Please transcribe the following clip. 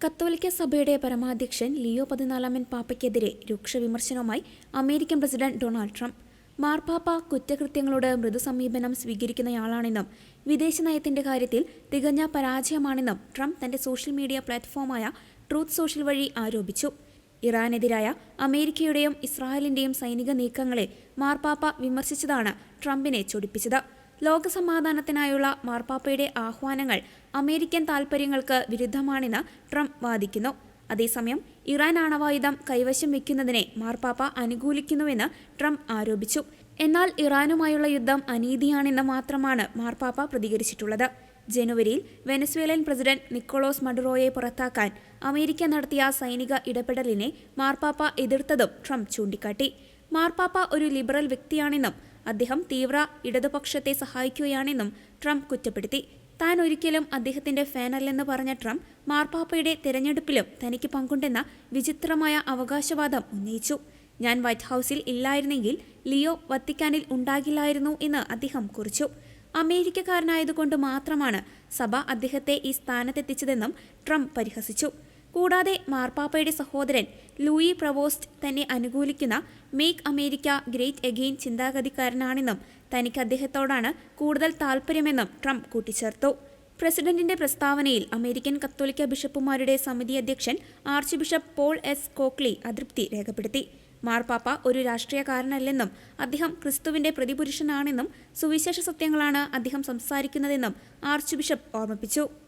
കത്തോലിക്ക സഭയുടെ പരമാധ്യക്ഷൻ ലിയോ 14 പാപ്പയ്ക്കെതിരെ രൂക്ഷ വിമർശനവുമായി അമേരിക്കൻ പ്രസിഡന്റ് ഡൊണാൾഡ് ട്രംപ്. മാർപ്പാപ്പ കുറ്റകൃത്യങ്ങളോട് മൃദു സമീപനം സ്വീകരിക്കുന്നയാളാണെന്നും വിദേശ നയത്തിന്റെ കാര്യത്തിൽ തികഞ്ഞ പരാജയമാണെന്നും ട്രംപ് തന്റെ സോഷ്യൽ മീഡിയ പ്ലാറ്റ്ഫോമായ ട്രൂത്ത് സോഷ്യൽ വഴി ആരോപിച്ചു. ഇറാനെതിരായ അമേരിക്കയുടെയും ഇസ്രായേലിന്റെയും സൈനിക നീക്കങ്ങളെ മാർപ്പാപ്പ വിമർശിച്ചതാണ് ട്രംപിനെ ചൊടിപ്പിച്ചത്. ലോകസമാധാനത്തിനായുള്ള മാർപ്പാപ്പയുടെ ആഹ്വാനങ്ങൾ അമേരിക്കൻ താൽപര്യങ്ങൾക്ക് വിരുദ്ധമാണെന്ന് ട്രംപ് വാദിക്കുന്നു. അതേസമയം ഇറാൻ ആണവായുധം കൈവശം വയ്ക്കുന്നതിനെ മാർപ്പാപ്പ അനുകൂലിക്കുന്നുവെന്ന് ട്രംപ് ആരോപിച്ചു. എന്നാൽ ഇറാനുമായുള്ള യുദ്ധം അനീതിയാണെന്ന് മാത്രമാണ് മാർപ്പാപ്പ പ്രതികരിച്ചിട്ടുള്ളത്. ജനുവരിയിൽ വെനസ്വേലൻ പ്രസിഡന്റ് നിക്കോളാസ് മഡുറോയെ പുറത്താക്കാൻ അമേരിക്ക നടത്തിയ സൈനിക ഇടപെടലിനെ മാർപ്പാപ്പ എതിർത്തതും ട്രംപ് ചൂണ്ടിക്കാട്ടി. മാർപ്പാപ്പ ഒരു ലിബറൽ വ്യക്തിയാണെന്നും അദ്ദേഹം തീവ്ര ഇടതുപക്ഷത്തെ സഹായിക്കുകയാണെന്നും ട്രംപ് കുറ്റപ്പെടുത്തി. താൻ ഒരിക്കലും അദ്ദേഹത്തിന്റെ ഫാനല്ലെന്ന് പറഞ്ഞ ട്രംപ് മാർപ്പാപ്പയുടെ തെരഞ്ഞെടുപ്പിലും തനിക്ക് പങ്കുണ്ടെന്ന വിചിത്രമായ അവകാശവാദം ഉന്നയിച്ചു. ഞാൻ വൈറ്റ് ഹൗസിൽ ഇല്ലായിരുന്നെങ്കിൽ ലിയോ വത്തിക്കാനിൽ ഉണ്ടാകില്ലായിരുന്നു എന്ന് അദ്ദേഹം കുറിച്ചു. അമേരിക്കക്കാരനായതുകൊണ്ട് മാത്രമാണ് സഭ അദ്ദേഹത്തെ ഈ സ്ഥാനത്തെത്തിച്ചതെന്നും ട്രംപ് പരിഹസിച്ചു. കൂടാതെ മാർപ്പാപ്പയുടെ സഹോദരൻ ലൂയി പ്രവോസ്റ്റ് തന്നെ അനുകൂലിക്കുന്ന മേക്ക് അമേരിക്ക ഗ്രേറ്റ് എഗെയിൻ ചിന്താഗതിക്കാരനാണെന്നും തനിക്ക് അദ്ദേഹത്തോടാണ് കൂടുതൽ താൽപ്പര്യമെന്നും ട്രംപ് കൂട്ടിച്ചേർത്തു. പ്രസിഡന്റിന്റെ പ്രസ്താവനയിൽ അമേരിക്കൻ കത്തോലിക്ക ബിഷപ്പുമാരുടെ സമിതി അധ്യക്ഷൻ arch bishop Paul S Coakley അതൃപ്തി രേഖപ്പെടുത്തി. മാർപ്പാപ്പ ഒരു രാഷ്ട്രീയക്കാരനല്ലെന്നും അദ്ദേഹം ക്രിസ്തുവിന്റെ പ്രതിപുരുഷനാണെന്നും സുവിശേഷ സത്യങ്ങളാണ് അദ്ദേഹം സംസാരിക്കുന്നതെന്നും ആർച്ച് ബിഷപ്പ് ഓർമ്മിപ്പിച്ചു.